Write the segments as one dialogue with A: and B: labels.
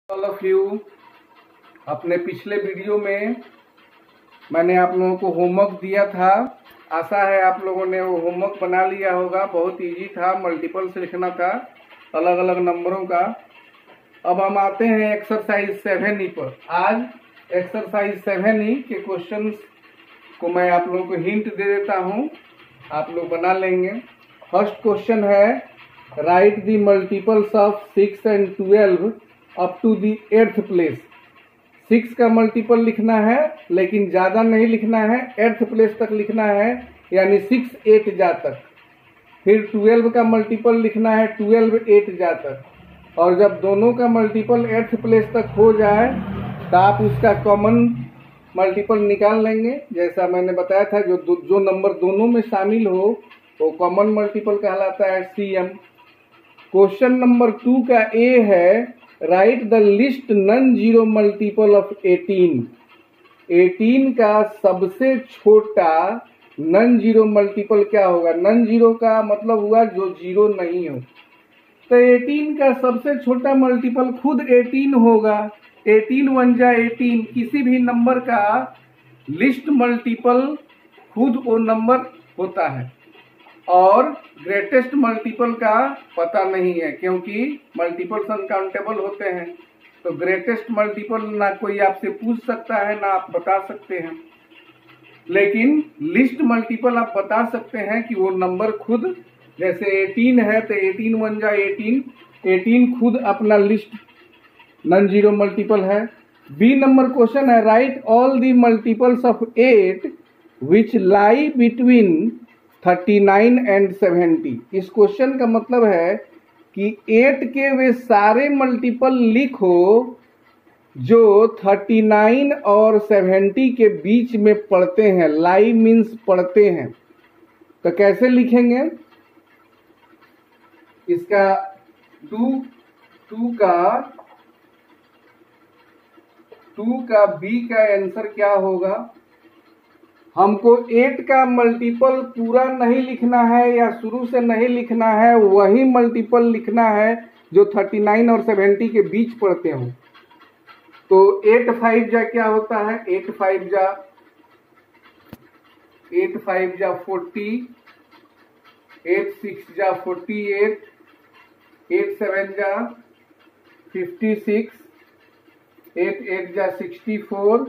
A: All of you. अपने पिछले video में मैंने आप लोगों को होमवर्क दिया था। आशा है आप लोगों ने वो होमवर्क बना लिया होगा। बहुत इजी था, मल्टीपल से लिखना था अलग अलग नंबरों का। अब हम आते हैं एक्सरसाइज 7E पर। आज एक्सरसाइज 7E के क्वेश्चंस को मैं आप लोगों को हिंट दे देता हूँ, आप लोग बना लेंगे। फर्स्ट क्वेश्चन है, write the multiples of 6 and 12 up to the 8th place. 6 का मल्टीपल लिखना है लेकिन ज़्यादा नहीं लिखना है, 8th प्लेस तक लिखना है, यानी 6 8 जा तक। फिर 12 का मल्टीपल लिखना है, 12 8 जा तक। और जब दोनों का मल्टीपल 8th प्लेस तक हो जाए तो आप उसका कॉमन मल्टीपल निकाल लेंगे। जैसा मैंने बताया था, जो नंबर दोनों में शामिल हो वो कॉमन मल्टीपल कहलाता है, CM। क्वेश्चन नंबर 2 का A है, write the list non zero multiple of 18। 18 का सबसे छोटा नॉन जीरो मल्टीपल क्या होगा? नॉन जीरो का मतलब हुआ जो जीरो नहीं हो, तो 18 का सबसे छोटा मल्टीपल खुद 18 होगा। 18 1 जा 18। किसी भी नंबर का लिस्ट मल्टीपल खुद वो नंबर होता है और ग्रेटेस्ट मल्टीपल का पता नहीं है, क्योंकि मल्टीपल्स अनकाउंटेबल होते हैं। तो ग्रेटेस्ट मल्टीपल ना कोई आपसे पूछ सकता है ना आप बता सकते हैं, लेकिन लिस्ट मल्टीपल आप बता सकते हैं कि वो नंबर खुद, जैसे 18 है तो 18 1 जा 18। 18 खुद अपना लिस्ट नॉन जीरो मल्टीपल है। बी नंबर क्वेश्चन है, right all the multiples of 8 which lie between 39 and 70। इस क्वेश्चन का मतलब है कि 8 के वे सारे मल्टीपल लिखो जो 39 और 70 के बीच में पड़ते हैं। लाई मीन्स पड़ते हैं, तो कैसे लिखेंगे इसका? 2 का बी का आंसर क्या होगा? हमको 8 का मल्टीपल पूरा नहीं लिखना है या शुरू से नहीं लिखना है, वही मल्टीपल लिखना है जो 39 और 70 के बीच पड़ते हो। तो 8 5 जा क्या होता है? 8 5 जा 40, 8 6 जा 48, 8 7 जा 56, 8 8 जा 64,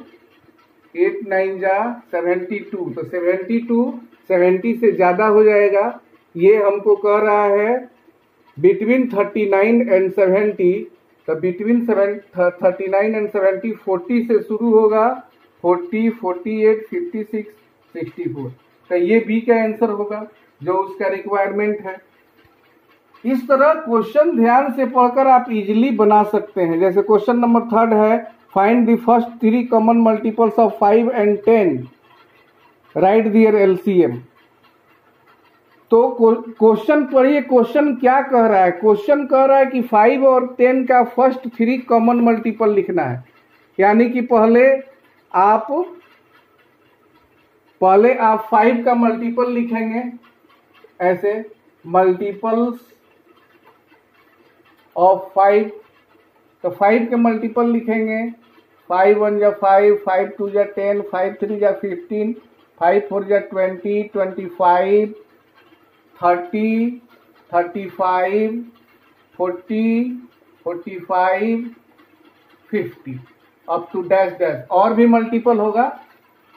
A: 8 9 जा 72। तो 72 70 से ज़्यादा हो जाएगा। ये हमको कह रहा है बिटवीन 39 एंड 70। तो बिटवीन 39 एंड 70 40 से शुरू होगा, 40 48 56 64। तो ये बी का आंसर होगा जो उसका रिक्वायरमेंट है। इस तरह क्वेश्चन ध्यान से पढ़कर आप इजीली बना सकते हैं। जैसे क्वेश्चन नंबर 3 है, find the first 3 common multiples of 5 and 10, write their LCM। तो क्वेश्चन पढ़िए, क्वेश्चन क्या कह रहा है? क्वेश्चन कह रहा है कि 5 और 10 का फर्स्ट 3 कॉमन मल्टीपल लिखना है। यानी कि पहले आप 5 का मल्टीपल लिखेंगे, ऐसे मल्टीपल्स ऑफ 5। तो 5 के मल्टीपल लिखेंगे, 5 1 जा 5, 5 2 जा 10, 5 3 जा 15, 5 4 जा 20, 25, 30, 35, 40, 45, 50 अप टू डैश डैश। और भी मल्टीपल होगा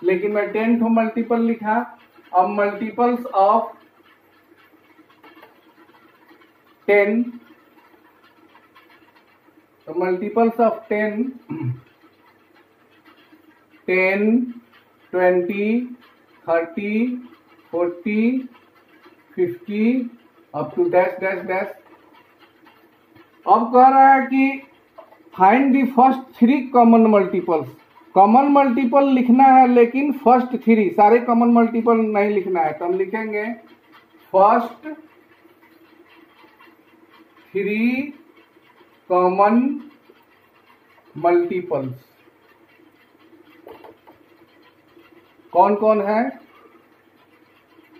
A: लेकिन मैं 10 ठो मल्टीपल लिखा। अब मल्टीपल्स ऑफ 10, तो multiples of 10 10 20 30 40 50 up to dash dash dash. अब कह रहा है कि find the first 3 common multiples. Common multiple लिखना है लेकिन फर्स्ट 3, सारे कॉमन मल्टीपल नहीं लिखना है। तो हम लिखेंगे फर्स्ट 3 कॉमन मल्टीपल्स। कौन कौन है?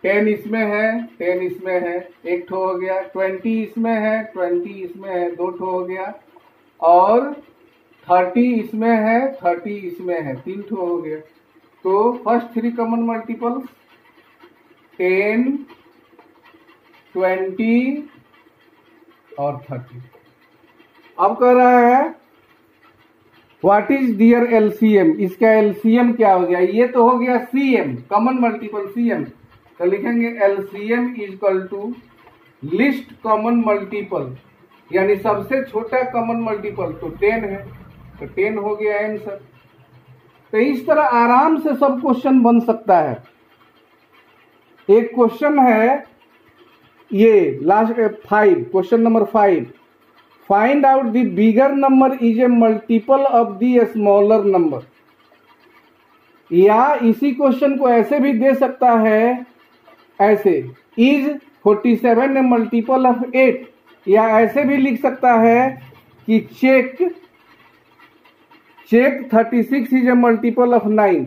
A: 10 इसमें है, 10 इसमें है, एक ठो हो गया। 20 इसमें है, 20 इसमें है, 2 ठो हो गया। और 30 इसमें है, 30 इसमें है, 3 ठो हो गया। तो फर्स्ट 3 कॉमन मल्टीपल्स 10, 20 और 30। अब कह रहा है व्हाट इज डियर एलसीएम, इसका एलसीएम क्या हो गया? ये तो हो गया सीएम, कॉमन मल्टीपल सीएम। तो लिखेंगे LCM is equal to least common multiple, यानी सबसे छोटा कॉमन मल्टीपल तो 10 है, तो 10 हो गया आंसर। तो इस तरह आराम से सब क्वेश्चन बन सकता है। एक क्वेश्चन है ये last 5, question number 5, find out the bigger number is a multiple of the smaller number. या इसी क्वेश्चन को ऐसे भी दे सकता है, ऐसे इज 47 ए मल्टीपल ऑफ 8, या ऐसे भी लिख सकता है कि check 36 is a multiple of 9।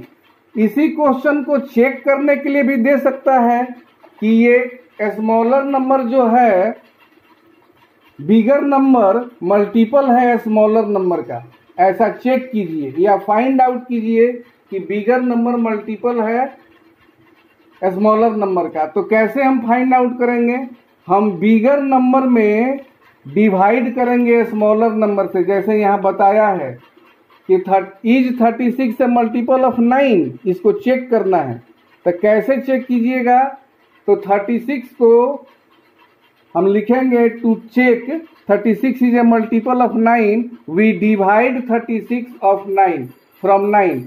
A: इसी क्वेश्चन को चेक करने के लिए भी दे सकता है कि ये स्मॉलर नंबर जो है बिगर नंबर मल्टीपल है स्मॉलर नंबर का, ऐसा चेक कीजिए या फाइंड आउट कीजिए कि बिगर नंबर मल्टीपल है स्मॉलर नंबर का। तो कैसे हम फाइंड आउट करेंगे? हम बिगर नंबर में डिवाइड करेंगे स्मॉलर नंबर से, जैसे यहाँ बताया है कि इज 36 से मल्टीपल ऑफ 9, इसको चेक करना है। तो कैसे चेक कीजिएगा? तो 36 को हम लिखेंगे to check 36 is a multiple of 9, we divide 36 of 9 from 9।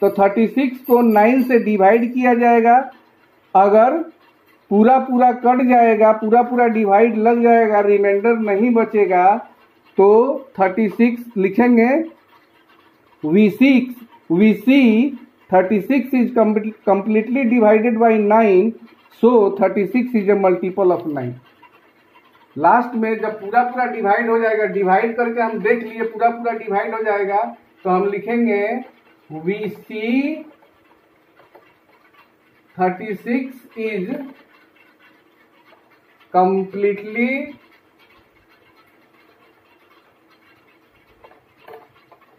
A: तो 36 को 9 से डिवाइड किया जाएगा, अगर पूरा पूरा कट जाएगा, पूरा पूरा डिवाइड लग जाएगा, रिमाइंडर नहीं बचेगा, तो 36 लिखेंगे we see 36 is completely divided by 9, so 36 is a multiple of 9। Last में जब पूरा पूरा डिवाइड हो जाएगा, डिवाइड करके हम देख लिए पूरा पूरा डिवाइड हो जाएगा, तो हम लिखेंगे we see 36 is completely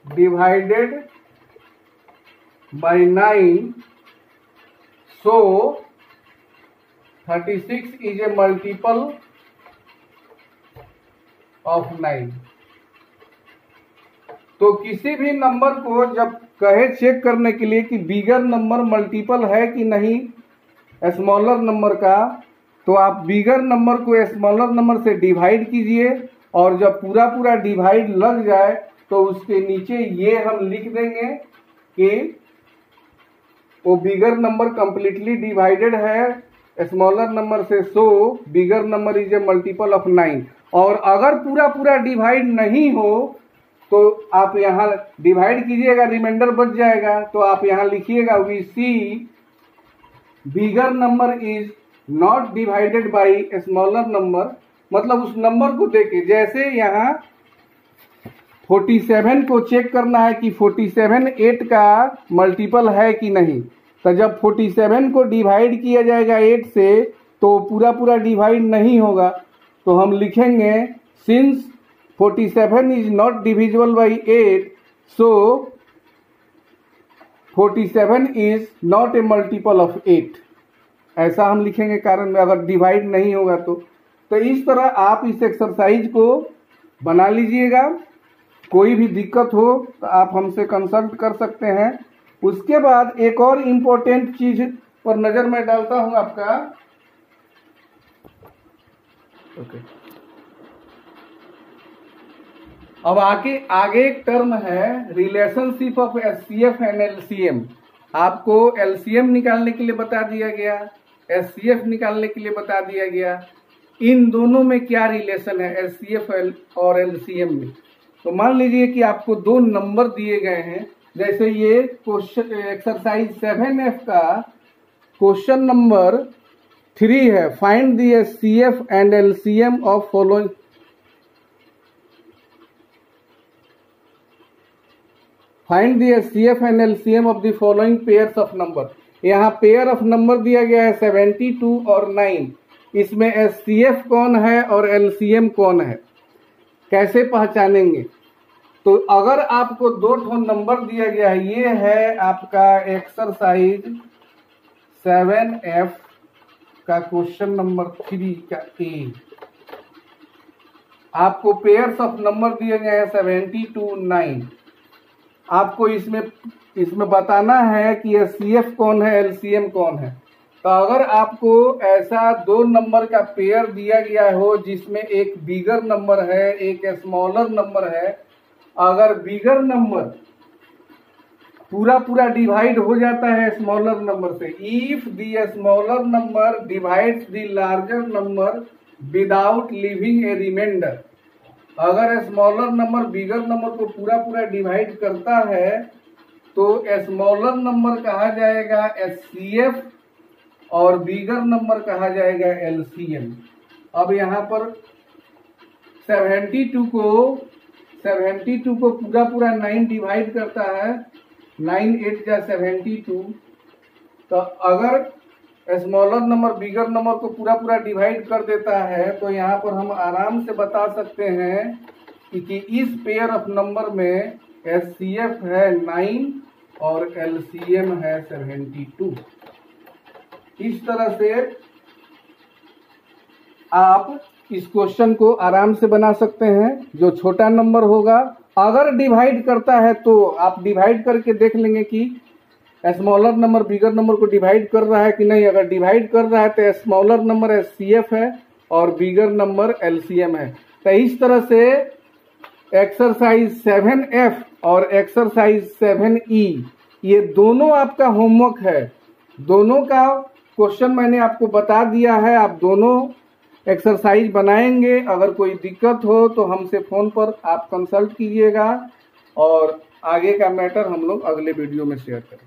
A: divided by 9, so 36 is a multiple of 9। तो किसी भी नंबर को जब कहे चेक करने के लिए कि बिगर नंबर मल्टीपल है कि नहीं स्मॉलर नंबर का, तो आप बिगर नंबर को स्मॉलर नंबर से डिवाइड कीजिए, और जब पूरा पूरा डिवाइड लग जाए तो उसके नीचे ये हम लिख देंगे कि वो बिगर नंबर कंप्लीटली डिवाइडेड है स्मॉलर नंबर से, so bigger number is a multiple of 9। और अगर पूरा पूरा डिवाइड नहीं हो तो आप यहाँ डिवाइड कीजिएगा, रिमाइंडर बच जाएगा, तो आप यहाँ लिखिएगा we see bigger number is not divided by smaller number, मतलब उस नंबर को देके, जैसे यहाँ 47 को चेक करना है कि 47 8 का मल्टीपल है कि नहीं। तो जब 47 को डिवाइड किया जाएगा 8 से तो पूरा पूरा डिवाइड नहीं होगा, तो हम लिखेंगे since 47 is not divisible by 8, so 47 is not a multiple of 8, ऐसा हम लिखेंगे कारण में, अगर डिवाइड नहीं होगा तो इस तरह आप इस एक्सरसाइज को बना लीजिएगा। कोई भी दिक्कत हो तो आप हमसे कंसल्ट कर सकते हैं। उसके बाद एक और इम्पोर्टेंट चीज पर नजर मैं डालता हूं आपका। ओके, अब आगे एक टर्म है relationship of HCF and LCM. आपको एलसीएम निकालने के लिए बता दिया गया, एचसीएफ निकालने के लिए बता दिया गया। इन दोनों में क्या रिलेशन है एचसीएफ और एलसीएम में? तो मान लीजिए कि आपको दो नंबर दिए गए हैं, जैसे ये क्वेश्चन एक्सरसाइज 7F का क्वेश्चन नंबर 3 है, find the HCF and LCM of following. Find the HCF and LCM of the following pairs of number. यहाँ पेयर ऑफ नंबर दिया गया है 72 और 9। इसमें एचसीएफ कौन है और एलसीएम कौन है, कैसे पहचानेंगे? तो अगर आपको 2 ठो नंबर दिया गया है, ये है आपका एक्सरसाइज 7F का क्वेश्चन नंबर 3 का ए। आपको पेयर्स ऑफ नंबर दिए गए हैं 72, 9। आपको इसमें बताना है कि एचसीएफ कौन है, एलसीएम कौन है। तो अगर आपको ऐसा 2 नंबर का पेयर दिया गया हो जिसमें एक बिगर नंबर है, एक स्मॉलर नंबर है, अगर बिगर नंबर पूरा डिवाइड हो जाता है स्मॉलर नंबर से, if the smaller number divides the larger number without leaving a remainder, अगर स्मॉलर नंबर बिगर नंबर को पूरा डिवाइड करता है तो स्मॉलर नंबर कहा जाएगा एचसीएफ और बिगर नंबर कहा जाएगा एलसीएम। अब यहाँ पर 72 को पूरा 9 डिवाइड करता है, 9 8 जा 72। तो अगर स्मॉलर नंबर बिगर नंबर को पूरा डिवाइड कर देता है तो यहाँ पर हम आराम से बता सकते हैं कि इस पेयर ऑफ नंबर में एचसीएफ है 9 और एलसीएम है 72। इस तरह से आप इस क्वेश्चन को आराम से बना सकते हैं। जो छोटा नंबर होगा अगर डिवाइड करता है तो आप डिवाइड करके देख लेंगे कि स्मॉलर नंबर बिगर नंबर को डिवाइड कर रहा है कि नहीं। अगर डिवाइड कर रहा है तो स्मॉलर नंबर एचसीएफ है और बिगर नंबर एलसीएम है। तो इस तरह से एक्सरसाइज 7F और एक्सरसाइज 7E ये दोनों आपका होमवर्क है। दोनों का क्वेश्चन मैंने आपको बता दिया है, आप दोनों एक्सरसाइज बनाएंगे। अगर कोई दिक्कत हो तो हमसे फ़ोन पर आप कंसल्ट कीजिएगा और आगे का मैटर हम लोग अगले वीडियो में शेयर करेंगे।